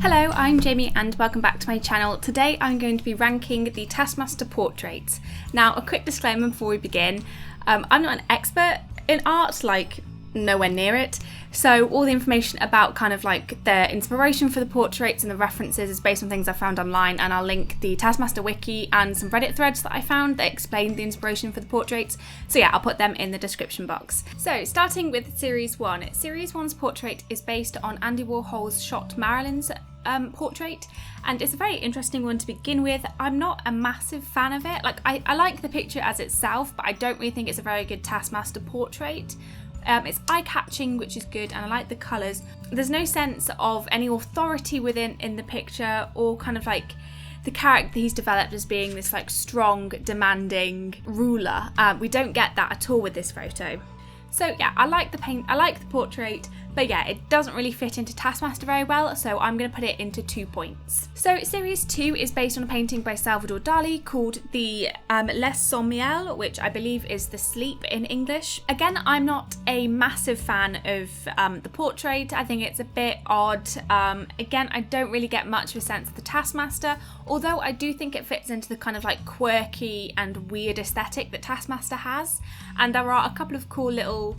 Hello, I'm Jamie and welcome back to my channel. Today I'm going to be ranking the Taskmaster portraits. Now, a quick disclaimer before we begin. I'm not an expert in art, like nowhere near it, so all the information about kind of like the inspiration for the portraits and the references is based on things I found online, and I'll link the Taskmaster wiki and some Reddit threads that I found that explain the inspiration for the portraits. So yeah, I'll put them in the description box. So starting with Series 1. Series 1's portrait is based on Andy Warhol's shot Marilyn's portrait, and it's a very interesting one to begin with. I'm not a massive fan of it. Like I like the picture as itself, but I don't really think it's a very good Taskmaster portrait. It's eye-catching, which is good, and I like the colours. There's no sense of any authority in the picture, or kind of like the character he's developed as being this like strong, demanding ruler. We don't get that at all with this photo. So yeah, I like the paint, I like the portrait, but yeah, it doesn't really fit into Taskmaster very well, so I'm going to put it into 2 points. So Series 2 is based on a painting by Salvador Dali called the Les Sommiel, which I believe is The Sleep in English. Again, I'm not a massive fan of the portrait. I think it's a bit odd. Again, I don't really get much of a sense of the Taskmaster, although I do think it fits into the kind of like quirky and weird aesthetic that Taskmaster has. And there are a couple of cool little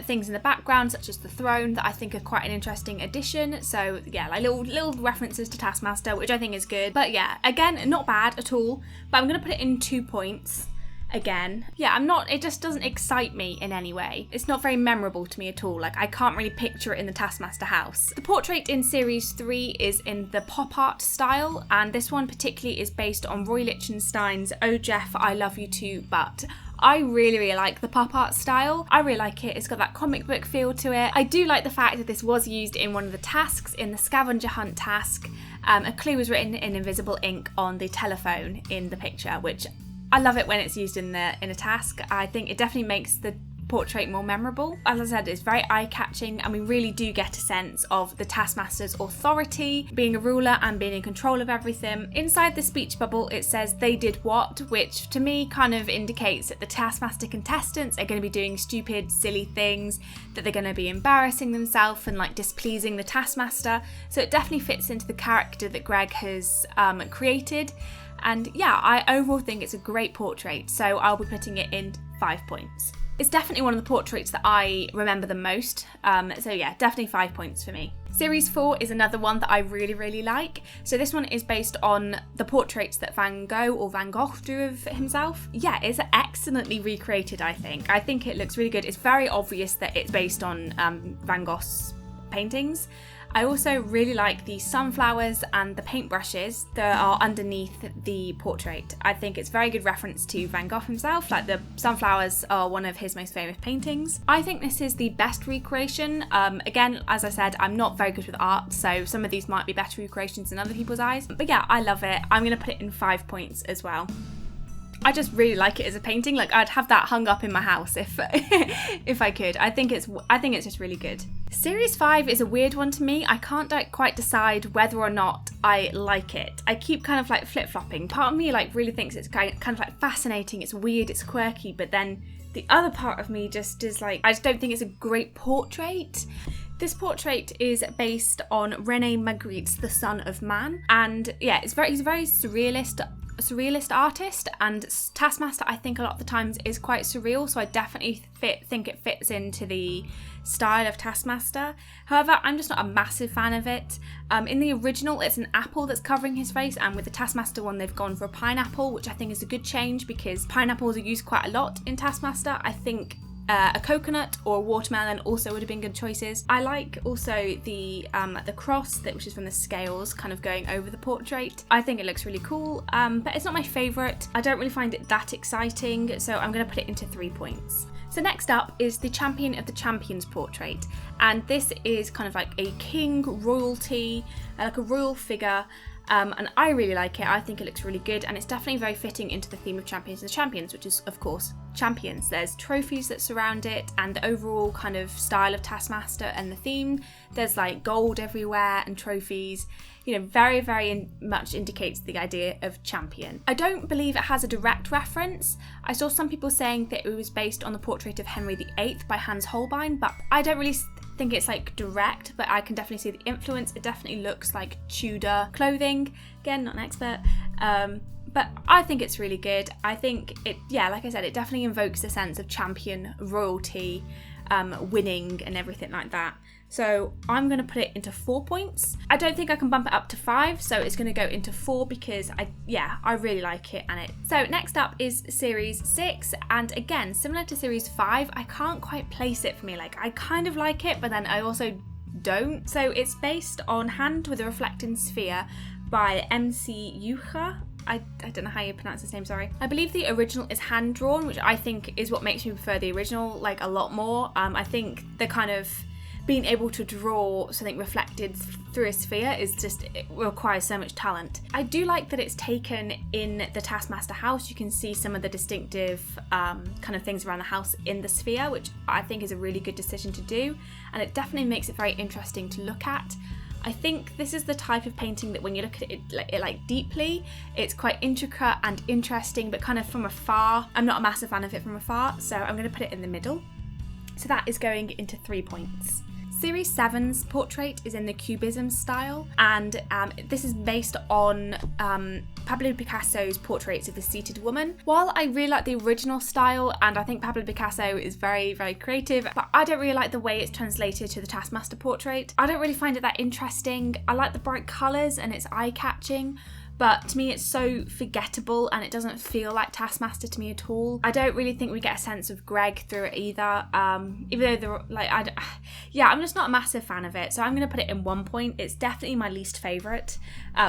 things in the background, such as the throne, that I think are quite an interesting addition. So yeah, like little references to Taskmaster, which I think is good. But yeah, again, not bad at all, but I'm going to put it in 2 points. Again, yeah, it just doesn't excite me in any way. It's not very memorable to me at all. Like, I can't really picture it in the Taskmaster house. The portrait in Series 3 is in the pop art style, and this one particularly is based on Roy Lichtenstein's Oh Jeff, I Love You Too, But. I really like the pop art style. I really like it. It's got that comic book feel to it. I do like the fact that this was used in one of the tasks, in the scavenger hunt task. A clue was written in invisible ink on the telephone in the picture, which I love it when it's used in a task. I think it definitely makes the portrait more memorable. As I said, it's very eye-catching, and we really do get a sense of the Taskmaster's authority, being a ruler and being in control of everything. Inside the speech bubble, it says they did what, which to me kind of indicates that the Taskmaster contestants are going to be doing stupid, silly things, that they're going to be embarrassing themselves and like displeasing the Taskmaster. So it definitely fits into the character that Greg has created. And yeah, I overall think it's a great portrait, so I'll be putting it in 5 points. It's definitely one of the portraits that I remember the most, so yeah, definitely 5 points for me. Series 4 is another one that I really like. So this one is based on the portraits that Van Gogh or Van Gogh drew of himself. Yeah, it's excellently recreated, I think. I think it looks really good. It's very obvious that it's based on Van Gogh's paintings. I also really like the sunflowers and the paintbrushes that are underneath the portrait. I think it's a very good reference to Van Gogh himself, like the sunflowers are one of his most famous paintings. I think this is the best recreation. Again, as I said, I'm not very good with art, so some of these might be better recreations in other people's eyes. But yeah, I love it. I'm going to put it in 5 points as well. I just really like it as a painting. Like, I'd have that hung up in my house if if I could. I think it's just really good. Series 5 is a weird one to me. I can't quite decide whether or not I like it. I keep kind of like flip-flopping. Part of me like really thinks it's kind of like fascinating, it's weird, it's quirky, but then the other part of me just is like, I just don't think it's a great portrait. This portrait is based on René Magritte's The Son of Man, and yeah, he's a very surrealist artist, and Taskmaster I think a lot of the times is quite surreal, so I definitely think it fits into the style of Taskmaster. However, I'm just not a massive fan of it. In the original, it's an apple that's covering his face, and with the Taskmaster one, they've gone for a pineapple, which I think is a good change because pineapples are used quite a lot in Taskmaster. I think a coconut or a watermelon also would have been good choices. I like also the cross, which is from the scales kind of going over the portrait. I think it looks really cool, but it's not my favourite. I don't really find it that exciting, so I'm going to put it into 3 points. So next up is the Champion of the Champions portrait, and this is kind of like a king, royalty, like a royal figure. And I really like it. I think it looks really good, and it's definitely very fitting into the theme of Champions of the Champions, which is of course champions. There's trophies that surround it, and the overall kind of style of Taskmaster and the theme, there's like gold everywhere and trophies, you know, very much indicates the idea of champion. I don't believe it has a direct reference. I saw some people saying that it was based on the portrait of Henry VIII by Hans Holbein, but I don't really think it's like direct, but I can definitely see the influence. It definitely looks like Tudor clothing. Again, not an expert. But I think it's really good. I think it, yeah, like I said, it definitely invokes a sense of champion royalty, winning and everything like that. So I'm going to put it into 4 points. I don't think I can bump it up to 5, so it's going to go into 4 because I really like it. So next up is Series 6, and again, similar to Series 5, I can't quite place it for me. Like, I kind of like it, but then I also don't. So it's based on Hand with a Reflecting Sphere by MC Yucha. I don't know how you pronounce his name, sorry. I believe the original is hand drawn, which I think is what makes me prefer the original like a lot more. I think the kind of being able to draw something reflected through a sphere is just, it requires so much talent. I do like that it's taken in the Taskmaster house. You can see some of the distinctive kind of things around the house in the sphere, which I think is a really good decision to do, and it definitely makes it very interesting to look at. I think this is the type of painting that when you look at it deeply, it's quite intricate and interesting, but kind of from afar. I'm not a massive fan of it from afar, so I'm going to put it in the middle. So that is going into 3 points. Series 7's portrait is in the Cubism style, and this is based on Pablo Picasso's portraits of the seated woman. While I really like the original style, and I think Pablo Picasso is very, very creative, but I don't really like the way it's translated to the Taskmaster portrait. I don't really find it that interesting. I like the bright colours and it's eye-catching, but to me it's so forgettable and it doesn't feel like Taskmaster to me at all. I don't really think we get a sense of Greg through it either, even though I'm just not a massive fan of it, so I'm going to put it in 1 point. It's definitely my least favourite,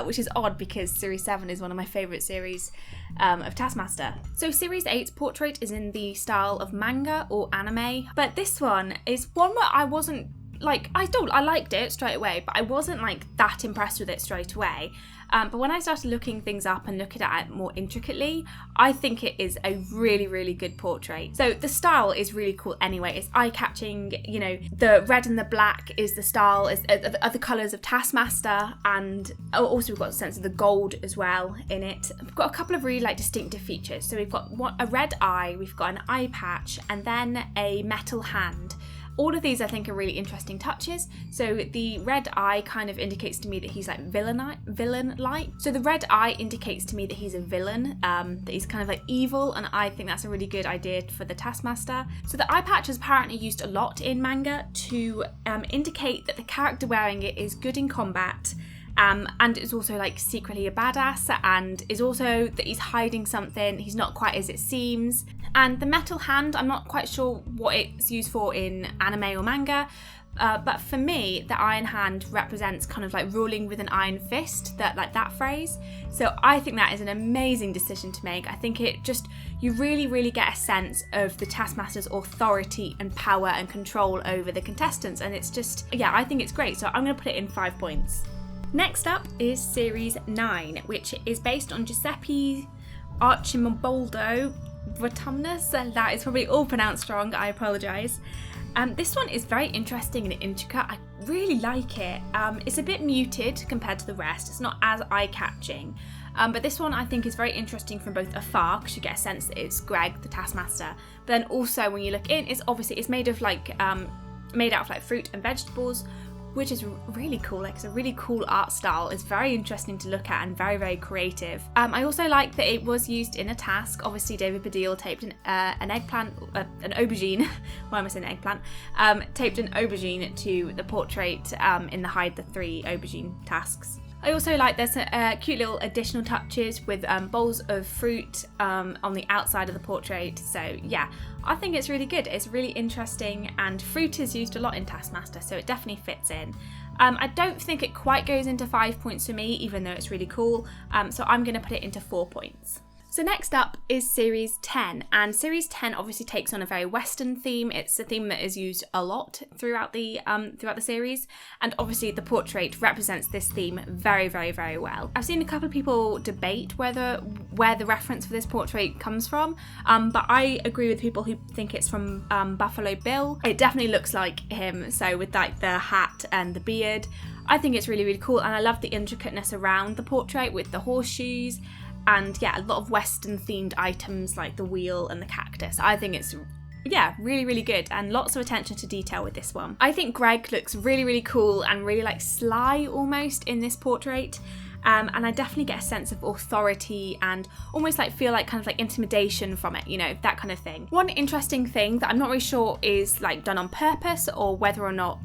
which is odd because Series 7 is one of my favourite series of Taskmaster. So Series 8's portrait is in the style of manga or anime, but this one is one where I wasn't I liked it straight away, but I wasn't like that impressed with it straight away. But when I started looking things up and looking at it more intricately, I think it is a really, really good portrait. So the style is really cool anyway. It's eye-catching, you know, the red and the black is the style, are the colours of Taskmaster, and also we've got a sense of the gold as well in it. We've got a couple of really distinctive features. So we've got a red eye, we've got an eye patch, and then a metal hand. All of these I think are really interesting touches. So the red eye kind of indicates to me that he's like villain-like. So the red eye indicates to me that he's a villain, that he's kind of like evil, and I think that's a really good idea for the Taskmaster. So the eye patch is apparently used a lot in manga to indicate that the character wearing it is good in combat, and is also like secretly a badass, and is also that he's hiding something, he's not quite as it seems. And the metal hand, I'm not quite sure what it's used for in anime or manga, but for me the iron hand represents kind of like ruling with an iron fist, that phrase. So I think that is an amazing decision to make. I think it just, you really, really get a sense of the Taskmaster's authority and power and control over the contestants, and it's just, yeah, I think it's great. So I'm going to put it in 5 points. Next up is Series 9, which is based on Giuseppe Archimboldo Vertumnus, and that is probably all pronounced wrong, I apologise. This one is very interesting and intricate. I really like it. It's a bit muted compared to the rest. It's not as eye-catching. But this one I think is very interesting from both afar, because you get a sense that it's Greg, the Taskmaster. But then also when you look in, it's made of made out of fruit and vegetables, which is really cool. Like, it's a really cool art style. It's very interesting to look at and very, very creative. I also like that it was used in a task. Obviously, David Baddiel taped an aubergine. Why am I saying eggplant? Taped an aubergine to the portrait in the Hide the 3 aubergine tasks. I also like there's cute little additional touches with bowls of fruit on the outside of the portrait. So yeah, I think it's really good. It's really interesting, and fruit is used a lot in Taskmaster, so it definitely fits in. I don't think it quite goes into 5 points for me, even though it's really cool. So I'm going to put it into 4 points. So next up is Series 10, and Series 10 obviously takes on a very Western theme. It's a theme that is used a lot throughout the series, and obviously the portrait represents this theme very, very, very well. I've seen a couple of people debate where the reference for this portrait comes from, but I agree with people who think it's from Buffalo Bill. It definitely looks like him, so with like the hat and the beard. I think it's really, really cool, and I love the intricateness around the portrait with the horseshoes. And yeah, a lot of Western themed items like the wheel and the cactus. I think it's yeah, really, really good, and lots of attention to detail with this one. I think Greg looks really, really cool and really like sly almost in this portrait. And I definitely get a sense of authority and almost like feel like kind of like intimidation from it, you know, that kind of thing. One interesting thing that I'm not really sure is like done on purpose or whether or not.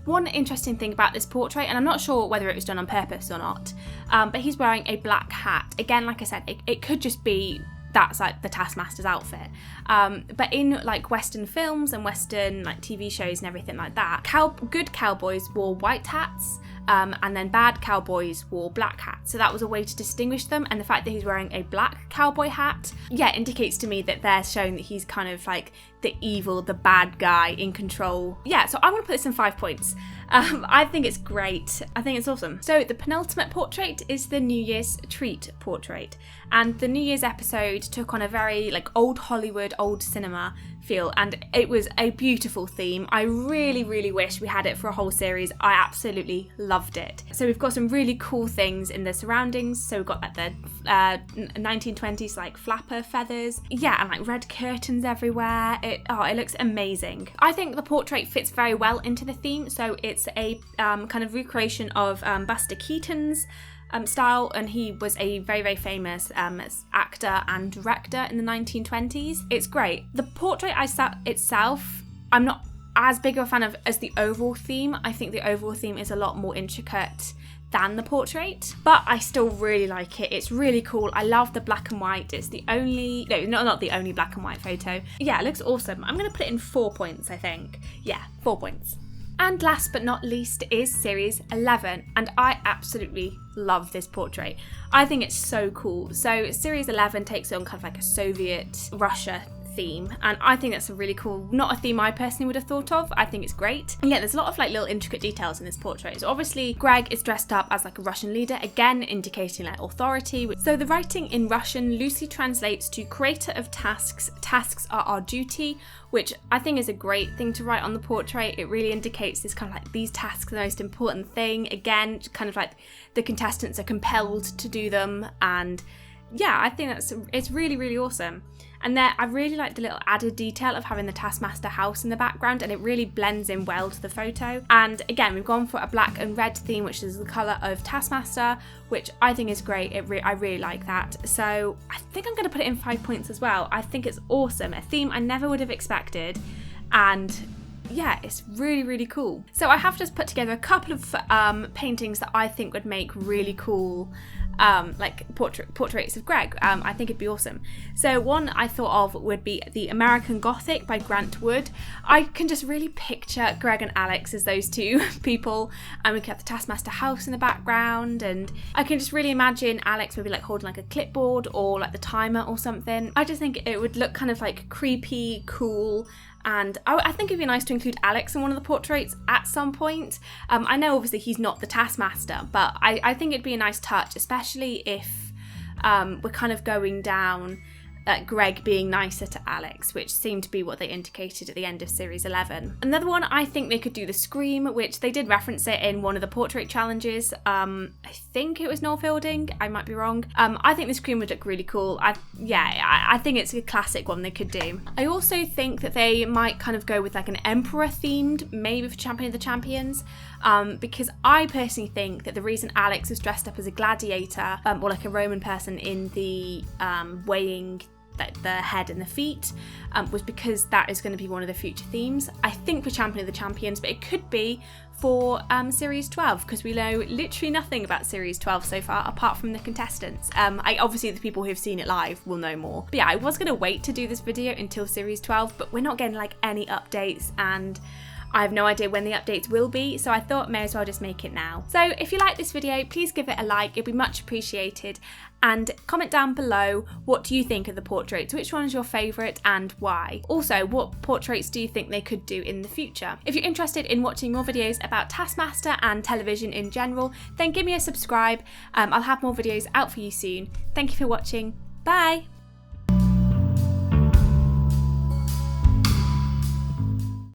One interesting thing about this portrait, and I'm not sure whether it was done on purpose or not, but he's wearing a black hat. Again, like I said, it could just be that's like the Taskmaster's outfit. But in like Western films and Western like TV shows and everything like that, good cowboys wore white hats. And then bad cowboys wore black hats. So that was a way to distinguish them. And the fact that he's wearing a black cowboy hat, yeah, indicates to me that they're showing that he's kind of like the evil, the bad guy in control. Yeah, so I'm going to put this in 5 points. I think it's great. I think it's awesome. So the penultimate portrait is the New Year's treat portrait. And the New Year's episode took on a very like old Hollywood, old cinema feel, and it was a beautiful theme. I really, really wish we had it for a whole series. I absolutely loved it. So we've got some really cool things in the surroundings. So we've got like the 1920s like flapper feathers, yeah, and like red curtains everywhere. It looks amazing. I think the portrait fits very well into the theme. So it's a kind of recreation of Buster Keaton's style, and he was a very, very famous actor and director in the 1920s. It's great. The portrait itself, I'm not as big of a fan of as the overall theme. I think the overall theme is a lot more intricate than the portrait, but I still really like it. It's really cool. I love the black and white. It's the only, no, not the only black and white photo. Yeah, it looks awesome. I'm going to put it in 4 points, I think. Yeah, 4 points. And last but not least is Series 11, and I absolutely love this portrait. I think it's so cool. So Series 11 takes on kind of like a Soviet Russia theme, and I think that's a really cool, not a theme I personally would have thought of. I think it's great. And yeah, there's a lot of like little intricate details in this portrait. So obviously Greg is dressed up as like a Russian leader, again indicating like authority. So the writing in Russian loosely translates to creator of tasks, tasks are our duty, which I think is a great thing to write on the portrait. It really indicates this kind of like these tasks are the most important thing. Again, kind of like the contestants are compelled to do them, and yeah, I think it's really, really awesome. And there, I really like the little added detail of having the Taskmaster house in the background, and it really blends in well to the photo. And again, we've gone for a black and red theme, which is the colour of Taskmaster, which I think is great. I really like that. So I think I'm going to put it in 5 points as well. I think it's awesome. A theme I never would have expected. And yeah, it's really, really cool. So I have just put together a couple of paintings that I think would make really cool like portraits of Greg. I think it'd be awesome. So one I thought of would be the American Gothic by Grant Wood. I can just really picture Greg and Alex as those two people, and we could have the Taskmaster house in the background, and I can just really imagine Alex maybe like holding like a clipboard or like the timer or something. I just think it would look kind of like creepy, cool. And I think it'd be nice to include Alex in one of the portraits at some point. I know obviously he's not the Taskmaster, but I think it'd be a nice touch, especially if we're kind of going down Greg being nicer to Alex, which seemed to be what they indicated at the end of Series 11. Another one, I think they could do the Scream, which they did reference it in one of the portrait challenges. I think it was Noel Fielding, I might be wrong. I think the Scream would look really cool. I think it's a classic one they could do. I also think that they might kind of go with like an Emperor themed, maybe for Champion of the Champions, because I personally think that the reason Alex was dressed up as a gladiator, or like a Roman person in the weighing the head and the feet, was because that is going to be one of the future themes. I think for Champion of the Champions, but it could be for Series 12, because we know literally nothing about Series 12 so far apart from the contestants. Obviously the people who've seen it live will know more. But yeah, I was going to wait to do this video until Series 12, but we're not getting like any updates, and I have no idea when the updates will be, so I thought may as well just make it now. So if you like this video, please give it a like, it'd be much appreciated, and comment down below what do you think of the portraits, which one is your favourite and why. Also, what portraits do you think they could do in the future? If you're interested in watching more videos about Taskmaster and television in general, then give me a subscribe. I'll have more videos out for you soon. Thank you for watching, bye!